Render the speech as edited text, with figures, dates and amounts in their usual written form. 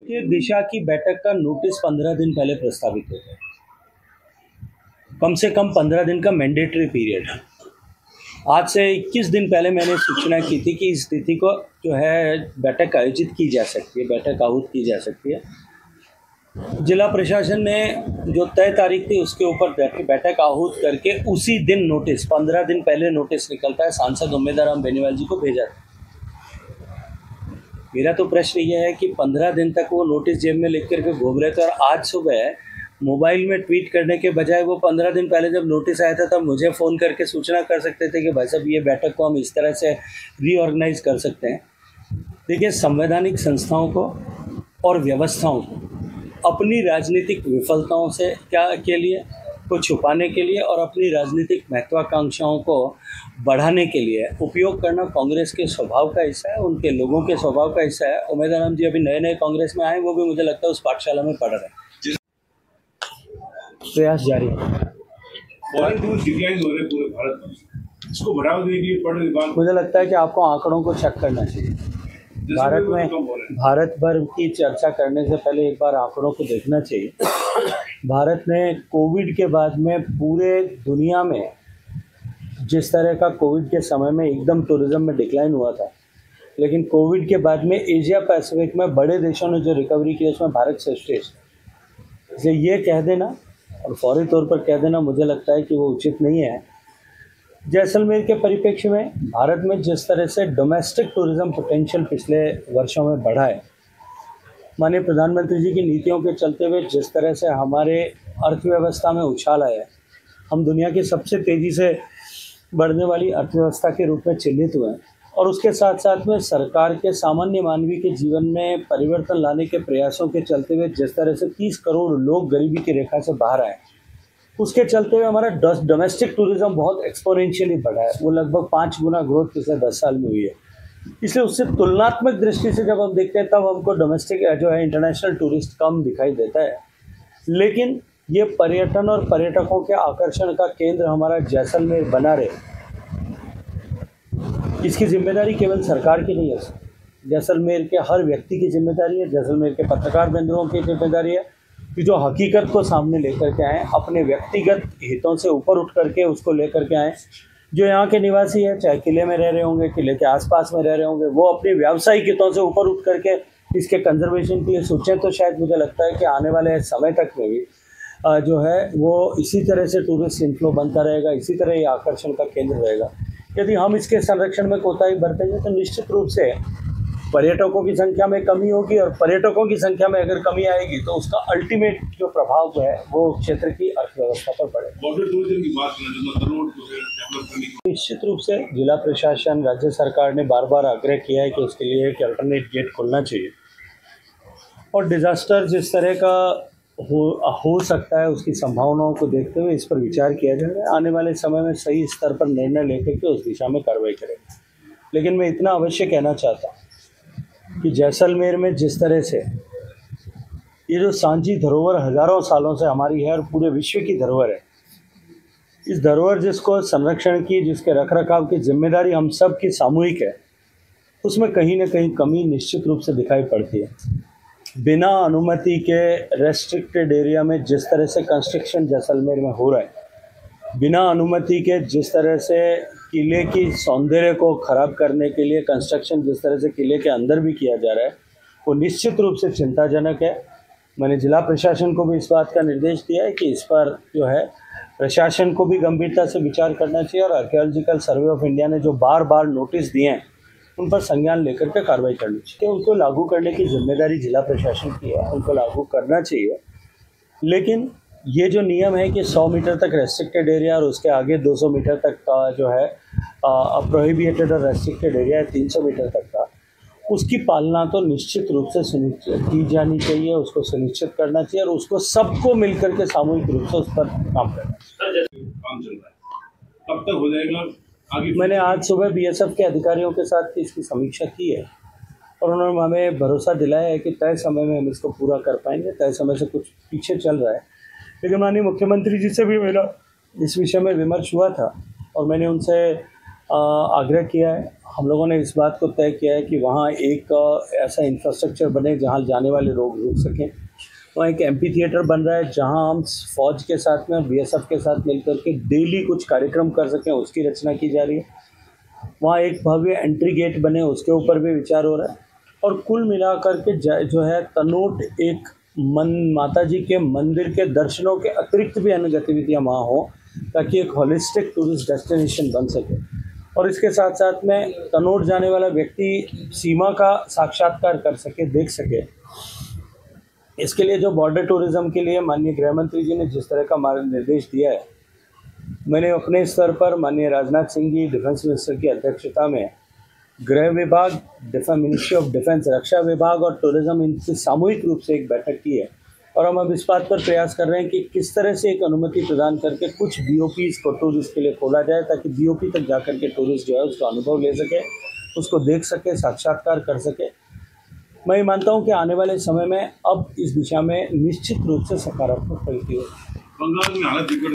ये दिशा की बैठक का नोटिस 15 दिन पहले प्रस्तावित हो गया। कम से कम 15 दिन का मैंडेटरी पीरियड है। आज से 21 दिन पहले मैंने सूचना की थी कि इस तिथि को जो है बैठक आयोजित की जा सकती है, बैठक आहूत की जा सकती है। जिला प्रशासन ने जो तय तारीख थी उसके ऊपर बैठक आहूत करके उसी दिन नोटिस 15 दिन पहले नोटिस निकलता है सांसद उम्मेदवार बेनीवाल जी को भेजा था। मेरा तो प्रश्न ये है कि 15 दिन तक वो नोटिस जेब में लिख करके घूम रहे थे और आज सुबह मोबाइल में ट्वीट करने के बजाय वो 15 दिन पहले जब नोटिस आया था तब मुझे फ़ोन करके सूचना कर सकते थे कि भाई साहब ये बैठक को हम इस तरह से रीऑर्गेनाइज कर सकते हैं। देखिए, संवैधानिक संस्थाओं को और व्यवस्थाओं को अपनी राजनीतिक विफलताओं से के लिए को छुपाने के लिए और अपनी राजनीतिक महत्वाकांक्षाओं को बढ़ाने के लिए उपयोग करना कांग्रेस के स्वभाव का हिस्सा है, उनके लोगों के स्वभाव का हिस्सा है। उम्मेदवार जी अभी नए नए कांग्रेस में आए, वो भी मुझे लगता है उस पाठशाला में पढ़ रहे हैं। प्रयास जारी है। पूरे भारत में इसको बढ़ावा देने के लिए मुझे लगता है कि आपको आंकड़ों को चेक करना चाहिए। भारत भर की चर्चा करने से पहले एक बार आंकड़ों को देखना चाहिए। भारत में कोविड के बाद में पूरे दुनिया में जिस तरह का कोविड के समय में एकदम टूरिज्म में डिक्लाइन हुआ था, लेकिन कोविड के बाद में एशिया पैसिफिक में बड़े देशों ने जो रिकवरी की उसमें भारत श्रेष्ठ है। इसलिए ये कह देना और फौरी तौर पर कह देना मुझे लगता है कि वो उचित नहीं है। जैसलमेर के परिप्रेक्ष्य में भारत में जिस तरह से डोमेस्टिक टूरिज्म पोटेंशियल पिछले वर्षों में बढ़ा है, माननीय प्रधानमंत्री जी की नीतियों के चलते हुए जिस तरह से हमारे अर्थव्यवस्था में उछाल आया है, हम दुनिया की सबसे तेज़ी से बढ़ने वाली अर्थव्यवस्था के रूप में चिन्हित हुए हैं और उसके साथ साथ में सरकार के सामान्य मानवी के जीवन में परिवर्तन लाने के प्रयासों के चलते हुए जिस तरह से 30 करोड़ लोग गरीबी की रेखा से बाहर आए, उसके चलते हुए हमारा डोमेस्टिक टूरिज्म बहुत एक्सपोनेंशियली बढ़ा है। वो लगभग 5 गुना ग्रोथ पिछले 10 साल में हुई है। इसलिए उससे तुलनात्मक दृष्टि से जब हम देखते हैं तब हमको डोमेस्टिक जो है इंटरनेशनल टूरिस्ट कम दिखाई देता है, लेकिन ये पर्यटन और पर्यटकों के आकर्षण का केंद्र हमारा जैसलमेर बना रहे, इसकी जिम्मेदारी केवल सरकार की नहीं है, जैसलमेर के हर व्यक्ति की जिम्मेदारी है, जैसलमेर के पत्रकार बंधुओं की जिम्मेदारी है कि जो हकीकत को सामने लेकर के आएँ, अपने व्यक्तिगत हितों से ऊपर उठ करके उसको लेकर के आएँ। जो यहाँ के निवासी है, चाहे किले में रह रहे होंगे, किले के आसपास में रह रहे होंगे, वो अपने व्यावसायिक हितों से ऊपर उठ करके इसके कंजर्वेशन के लिए सोचें, तो शायद मुझे लगता है कि आने वाले समय तक में भी जो है वो इसी तरह से टूरिस्ट इनफ्लो बनता रहेगा, इसी तरह ये आकर्षण का केंद्र रहेगा। यदि हम इसके संरक्षण में कोताही बरतेंगे तो निश्चित रूप से पर्यटकों की संख्या में कमी होगी और पर्यटकों की संख्या में अगर कमी आएगी तो उसका अल्टीमेट जो प्रभाव है वो क्षेत्र की अर्थव्यवस्था पर पड़ेगा। निश्चित रूप से जिला प्रशासन, राज्य सरकार ने बार बार आग्रह किया है कि उसके लिए एक अल्टरनेट गेट खोलना चाहिए और डिज़ास्टर जिस तरह का हो सकता है उसकी संभावनाओं को देखते हुए इस पर विचार किया जाएगा। आने वाले समय में सही स्तर पर निर्णय लेकर के उस दिशा में कार्रवाई करेंगे। लेकिन मैं इतना अवश्य कहना चाहता हूँ कि जैसलमेर में जिस तरह से ये जो सांची धरोहर हज़ारों सालों से हमारी है और पूरे विश्व की धरोहर है, इस धरोहर जिसको संरक्षण की, जिसके रखरखाव की जिम्मेदारी हम सब की सामूहिक है, उसमें कहीं ना कहीं कमी निश्चित रूप से दिखाई पड़ती है। बिना अनुमति के रेस्ट्रिक्टेड एरिया में जिस तरह से कंस्ट्रक्शन जैसलमेर में हो रहा है, बिना अनुमति के जिस तरह से किले की सौंदर्य को ख़राब करने के लिए कंस्ट्रक्शन जिस तरह से किले के अंदर भी किया जा रहा है, वो निश्चित रूप से चिंताजनक है। मैंने जिला प्रशासन को भी इस बात का निर्देश दिया है कि इस पर जो है प्रशासन को भी गंभीरता से विचार करना चाहिए और आर्कियोलॉजिकल सर्वे ऑफ इंडिया ने जो बार बार नोटिस दिए हैं उन पर संज्ञान लेकर के कार्रवाई करनी चाहिए। उनको लागू करने की जिम्मेदारी जिला प्रशासन की है, उनको लागू करना चाहिए। लेकिन ये जो नियम है कि 100 मीटर तक रेस्ट्रिक्टेड एरिया और उसके आगे 200 मीटर तक का जो है प्रोहिबिटेड और रेस्ट्रिक्टेड एरिया है 300 मीटर तक का, उसकी पालना तो निश्चित रूप से सुनिश्चित की जानी चाहिए, उसको सुनिश्चित करना चाहिए और उसको सबको मिलकर के सामूहिक रूप से उस पर काम करना चाहिए। कब तक हो जाएगा? मैंने आज सुबह बीएसएफ के अधिकारियों के साथ इसकी समीक्षा की है और उन्होंने हमें भरोसा दिलाया है कि तय समय में हम इसको पूरा कर पाएंगे। तय समय से कुछ पीछे चल रहा है, लेकिन माननीय मुख्यमंत्री जी से भी मेरा इस विषय में विमर्श हुआ था और मैंने उनसे आग्रह किया है हम लोगों ने इस बात को तय किया है कि वहाँ एक ऐसा इंफ्रास्ट्रक्चर बने जहाँ जाने वाले लोग रुक सकें। वहाँ एक एम्पी थिएटर बन रहा है जहाँ हम फौज के साथ में बीएसएफ के साथ मिलकर के डेली कुछ कार्यक्रम कर सकें, उसकी रचना की जा रही है। वहाँ एक भव्य एंट्री गेट बने, उसके ऊपर भी विचार हो रहा है। और कुल मिलाकर के जो है तनोट एक माता जी के मंदिर के दर्शनों के अतिरिक्त भी अन्य गतिविधियाँ वहाँ हों, ताकि एक होलिस्टिक टूरिस्ट डेस्टिनेशन बन सके। और इसके साथ साथ में तनोट जाने वाला व्यक्ति सीमा का साक्षात्कार कर सके, देख सके। इसके लिए जो बॉर्डर टूरिज्म के लिए माननीय गृह मंत्री जी ने जिस तरह का मार्गनिर्देश दिया है, मैंने अपने स्तर पर माननीय राजनाथ सिंह जी डिफेंस मिनिस्टर की अध्यक्षता में गृह विभाग, मिनिस्ट्री ऑफ डिफेंस, रक्षा विभाग और टूरिज्म इनकी सामूहिक रूप से एक बैठक की है। और हम अब इस बात पर प्रयास कर रहे हैं कि किस तरह से एक अनुमति प्रदान करके कुछ बीओपीज़ को टूरिस्ट के लिए खोला जाए, ताकि बीओपी तक जाकर के टूरिस्ट जो है उसका अनुभव ले सके, उसको देख सके, साक्षात्कार कर सके। मैं ये मानता हूँ कि आने वाले समय में अब इस दिशा में निश्चित रूप से सकारात्मक प्रगति होगी। बंगाल में हालत बिगड़